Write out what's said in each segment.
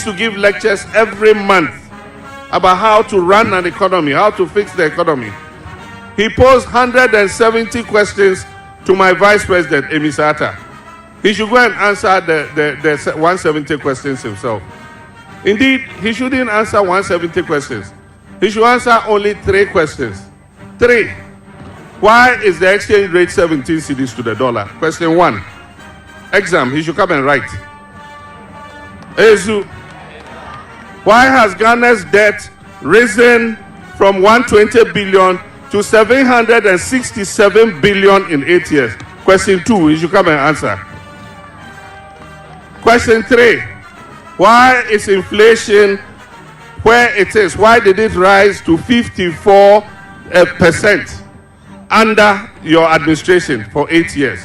used to give lectures every month about how to run an economy, how to fix the economy. He posed 170 questions to my vice president, Emisata. He should go and answer the 170 questions himself. Indeed, he shouldn't answer 170 questions. He should answer only 3 questions. 3. Why is the exchange rate 17 cedis to the dollar? Question 1. Exam, he should come and write. Ezu, why has Ghana's debt risen from 120 billion to 767 billion in 8 years? Question 2, he should come and answer. Question 3, why is inflation where it is? Why did it rise to 54% under your administration for 8 years?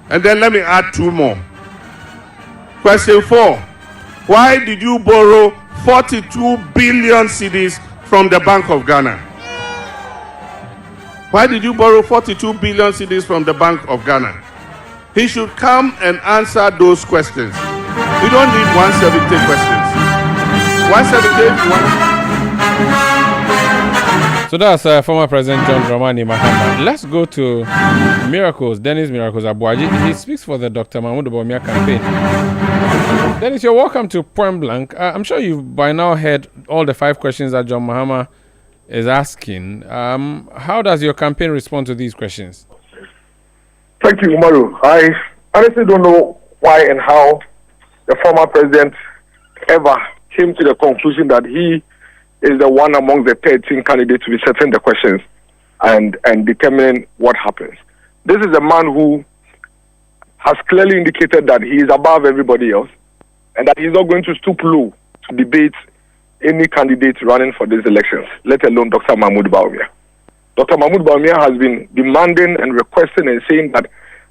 And then let me add 2 more. Question 4, why did you borrow 42 billion cedis from the Bank of Ghana? Why did you borrow 42 billion cedis from the Bank of Ghana? He should come and answer those questions. You don't need 170 questions. 170 if you want. So that's former President John Dramani Mahama. Let's go to Dennis Miracles Aboagye. He speaks for the Dr. Bawumia campaign. Dennis, you're welcome to Point Blank. I'm sure you've by now heard all the 5 questions that John Mahama is asking. How does your campaign respond to these questions? Thank you, Umaru. I honestly don't know why and how the former president ever came to the conclusion that he is the one among the 13 candidates to be setting the questions and determining what happens. This is a man who has clearly indicated that he is above everybody else and that he's not going to stoop low to debate any candidate running for these elections, let alone Dr. Mahmoud Bawumia. Dr. Mahmoud Bawumia has been demanding and requesting and saying that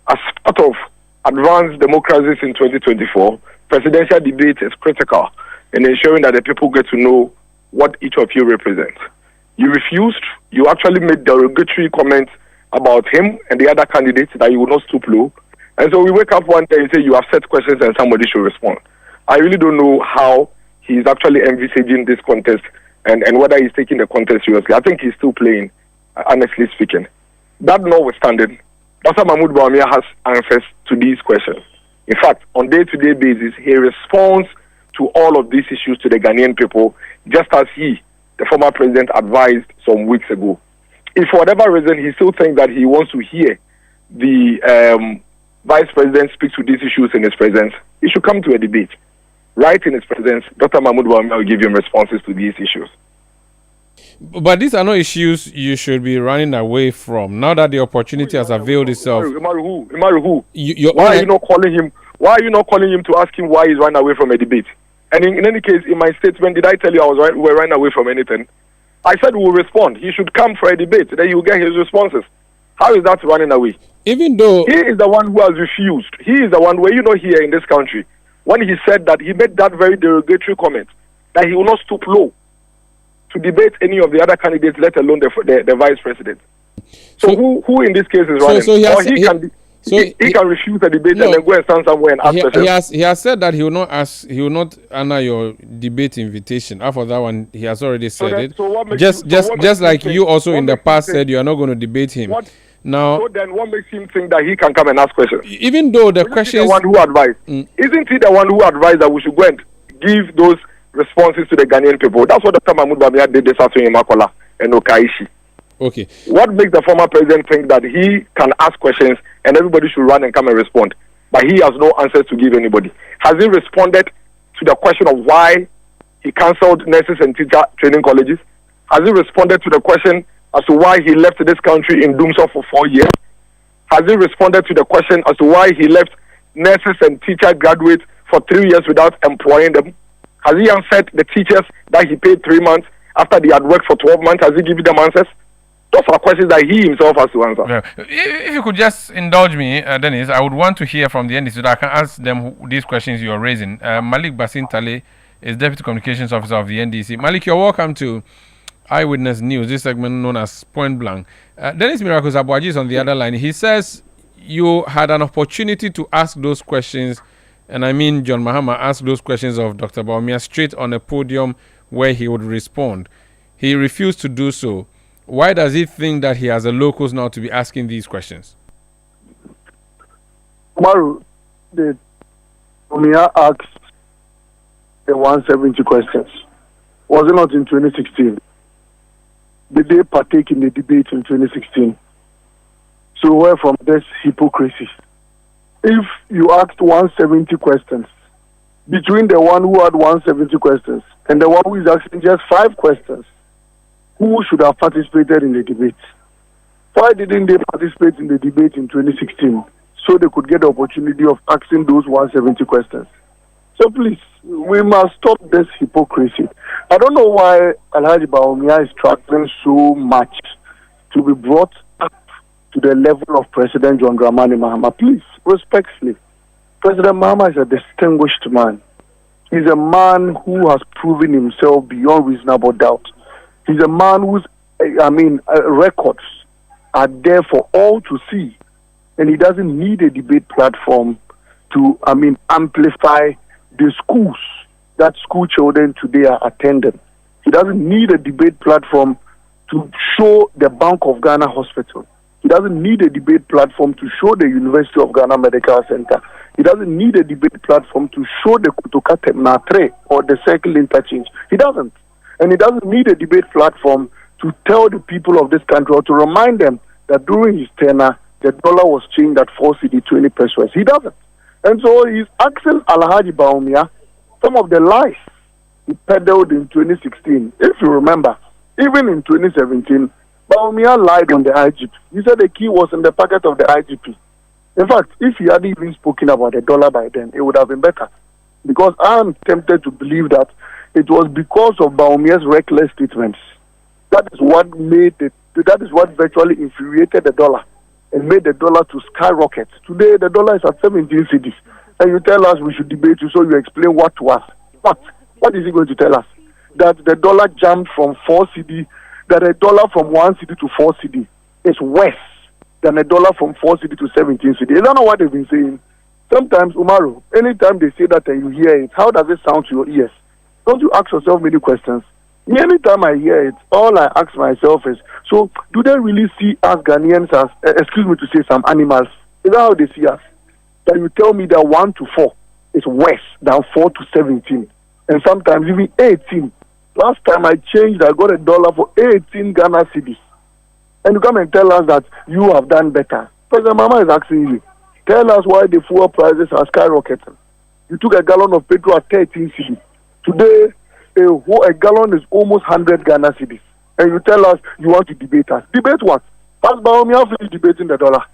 as part of advanced democracies in 2024, presidential debate is critical in ensuring that the people get to know what each of you represents. You refused. You actually made derogatory comments about him and the other candidates that you will not stoop low. And so we wake up one day and say you have set questions and somebody should respond. I really don't know how he's actually envisaging this contest and whether he's taking the contest seriously. I think he's still playing, honestly speaking. That notwithstanding, Dr. Mahmoud Bawumia has answers to these questions. In fact, on day-to-day basis, he responds to all of these issues to the Ghanaian people, just as he, the former president, advised some weeks ago. If for whatever reason he still thinks that he wants to hear the vice president speak to these issues in his presence, he should come to a debate. Right in his presence, Dr. Mahmoud Bawumia will give him responses to these issues. But these are not issues you should be running away from. Now that the opportunity has availed itself. Imaru who? Why are you not calling him? Why are you not calling him to ask him why he's running away from a debate? And in any case, in my statement, did I tell you we're running away from anything? I said we'll respond. He should come for a debate. Then you will get his responses. How is that running away? Even though he is the one who has refused. He is the one where here in this country, when he said that he made that very derogatory comment that he will not stoop low to debate any of the other candidates, let alone the vice president. So who in this case is running? He can refuse a debate and then go and stand somewhere and ask questions. He has said that he will not honor your debate invitation. After that one, he has already said it. Just like you also in the past said you are not going to debate him. So then what makes him think that he can come and ask questions? Even though the questions... the one who advised. Isn't he the one who advised that we should go and give those responses to the Ghanaian people? That's what Dr. Mahmoud Bawumia did this afternoon in Makola and Okaishi. Okay. What makes the former president think that he can ask questions and everybody should run and come and respond, but he has no answers to give anybody? Has he responded to the question of why he cancelled nurses and teacher training colleges? Has he responded to the question as to why he left this country in Doomsor for 4 years? Has he responded to the question as to why he left nurses and teacher graduates for 3 years without employing them? Has he answered the teachers that he paid 3 months after they had worked for 12 months? Has he given them answers? Those are questions that he himself has to answer. Yeah. If you could just indulge me, Dennis, I would want to hear from the NDC so that I can ask them these questions you are raising. Malik Basintale is Deputy Communications Officer of the NDC. Malik, you're welcome to Eyewitness News, this segment known as Point Blank. Dennis Miracles Aboagye is on the other line. He says you had an opportunity to ask those questions And I mean, John Mahama asked those questions of Dr. Bawumia straight on a podium where he would respond. He refused to do so. Why does he think that he has the locals now to be asking these questions? Maru, the Bawumia asked the 170 questions. Was it not in 2016? Did they partake in the debate in 2016? So where from this hypocrisy? If you asked 170 questions, between the one who had 170 questions and the one who is asking just 5 questions, who should have participated in the debate? Why didn't they participate in the debate in 2016 so they could get the opportunity of asking those 170 questions? So please, we must stop this hypocrisy. I don't know why Alhaji Bawumia is struggling so much to be brought up to the level of President John Dramani Mahama. Please, respectfully, President Mahama is a distinguished man. He's a man who has proven himself beyond reasonable doubt. He's a man whose, records are there for all to see. And he doesn't need a debate platform to, amplify the schools that school children today are attending. He doesn't need a debate platform to show the Bank of Ghana Hospital. He doesn't need a debate platform to show the University of Ghana Medical Center. He doesn't need a debate platform to show the Kutuka Terminal 3 or the Circle Interchange. He doesn't. And he doesn't need a debate platform to tell the people of this country or to remind them that during his tenure, the dollar was changed at 4 cedi 20 pesos. He doesn't. And so he's asking Alhaji Bawumia some of the lies he peddled in 2016. If you remember, even in 2017, Bawumia lied on the IGP. He said the key was in the pocket of the IGP. In fact, if he hadn't even spoken about the dollar by then, it would have been better. Because I am tempted to believe that it was because of Bawumia's reckless statements. That is what virtually infuriated the dollar and made the dollar to skyrocket. Today, the dollar is at 17 cedis. And you tell us we should debate you, so you explain what to us. What is he going to tell us? That the dollar jumped from 4 cedi, that a dollar from 1 cedi to 4 cedi is worse than a dollar from 4 cedi to 17 cedi. I don't know what they've been saying. Sometimes, Umaru, anytime they say that and you hear it, how does it sound to your ears? Don't you ask yourself many questions? Anytime I hear it, all I ask myself is, so do they really see us Ghanaians as, excuse me to say, some animals? Is that how they see us? That you tell me that 1 to 4 is worse than 4 to 17, and sometimes even 18. Last time I changed, I got a dollar for 18 Ghana cedis. And you come and tell us that you have done better. President Mahama is asking you, tell us why the fuel prices are skyrocketing. You took a gallon of petrol at 13 cedis. Today, a gallon is almost 100 Ghana cedis. And you tell us you want to debate us. Debate what? Has Bawumia finished debating the dollar?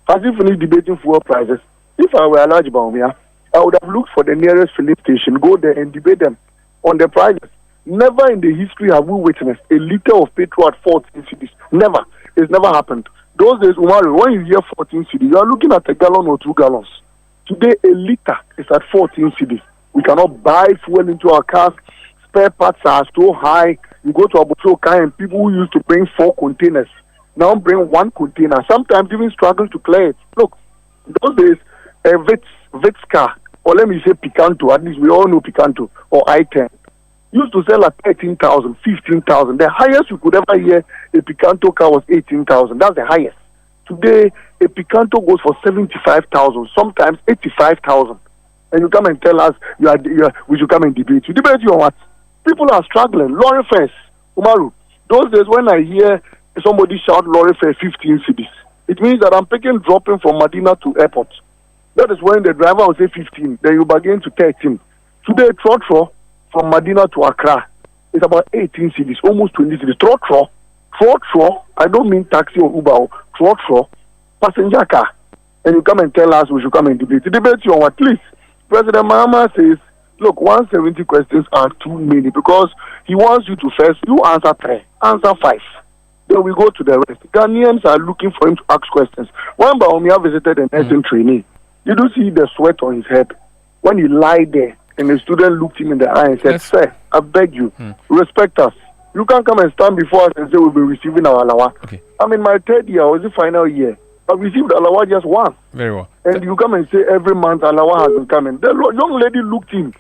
Has he finished debating fuel prices? If I were Alhaji Bawumia, I would have looked for the nearest filling station, go there and debate them on the prices. Never in the history have we witnessed a liter of petrol at 14 cedis. Never. It's never happened. Those days, Umaru, when you hear 14 cedis, you are looking at a gallon or 2 gallons. Today, a liter is at 14 cedis. We cannot buy fuel into our cars. Spare parts are so high. You go to Abutroka and people who used to bring 4 containers now bring 1 container. Sometimes even struggle to clear it. Look, those days, a Vitz car, or let me say Picanto, at least we all know Picanto, or I-10, used to sell at 13,000, 15,000. The highest you could ever hear a Picanto car was 18,000. That's the highest. Today, a Picanto goes for 75,000, sometimes 85,000. And you come and tell us we should come and debate you. Debate you on what? People are struggling. Lorry fares, Umaru. Those days when I hear somebody shout lorry fare 15 cedis, it means that I'm dropping from Medina to airport. That is when the driver will say 15, then you bargain to 13. Today, trotro from Medina to Accra is about 18 cedis, almost 20 cedis. Trotro, I don't mean taxi or Uber, trotro, passenger car. And you come and tell us we should come and debate. Debate you on what? Please. President Mahama says, look, 170 questions are too many because he wants you to first, you answer 3, answer 5. Then we go to the rest. Ghanaians are looking for him to ask questions. When Bawumia visited a nursing trainee, did you see the sweat on his head? When he lied there and the student looked him in the eye and said, sir, I beg you, respect us. You can't come and stand before us and say we'll be receiving our alawa. Okay. I'm in my 3rd year, or is it final year? I've received Alawa just once. Very well. And you come and say every month Alawa has been coming. The young lady looked in.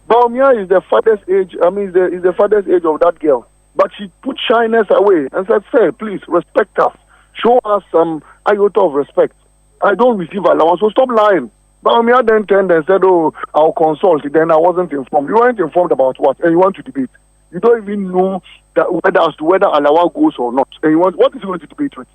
Bawumia is the father's age. Is the father's age of that girl. But she put shyness away and said, "Sir, please respect us. Show us some iota of respect. I don't receive allowance, so stop lying." Bawumia then turned and said, "Oh, I'll consult." Then I wasn't informed. You weren't informed about what? And you want to debate. You don't even know that whether Alawa goes or not. And you want, what is he going to debate with?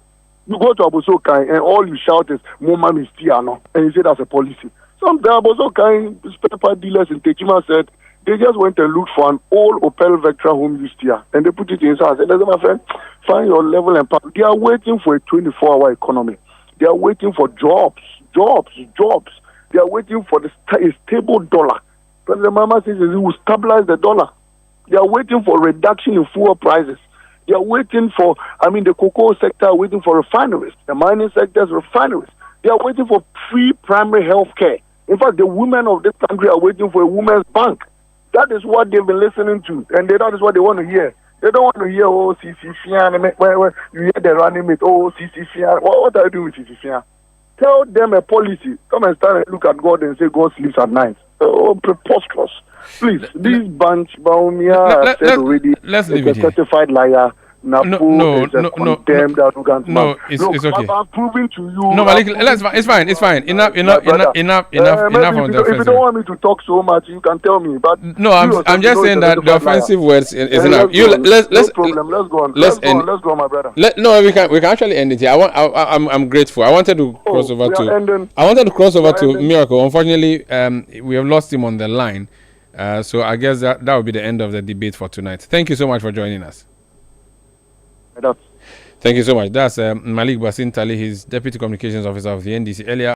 You go to Abosokai and all you shout is "Moma Mistiano," and you say that's a policy. Some the Abosokai spare part dealers in Tejima said they just went and looked for an old Opel Vectra home used here, and they put it inside. I said, "Listen, my friend, find your level and power." They are waiting for a 24-hour economy. They are waiting for jobs. They are waiting for a stable dollar. President Mahama says he will stabilize the dollar. They are waiting for reduction in fuel prices. They are waiting for, the cocoa sector are waiting for refineries. The mining sector's refineries. They are waiting for free primary health care. In fact, the women of this country are waiting for a women's bank. That is what they've been listening to, and that is what they want to hear. They don't want to hear, "Oh, CCFIA," when you hear the running mate, "Oh, CCFIA." What are you doing with CCFIA? Tell them a policy. Come and stand and look at God and say God sleeps at night. Oh, preposterous. Please, this bunch, Bawumia, said already, let's leave is it a certified liar. Napo is a condemned arrogant man. No, it's okay. I'm proving to you. No, Malik, it's fine. Enough on the offensive. If you don't want me to talk so much, you can tell me. But no, I'm just saying that the offensive words is enough. Let's go on. Let's go on, my brother. No, we can actually end it here. I'm grateful. I wanted to cross over to Miracle. Unfortunately, we have lost him on the line. So I guess that will be the end of the debate for tonight. Thank you so much for joining us. Thank you so much. That's Malik Basintale, his Deputy Communications Officer of the NDC earlier.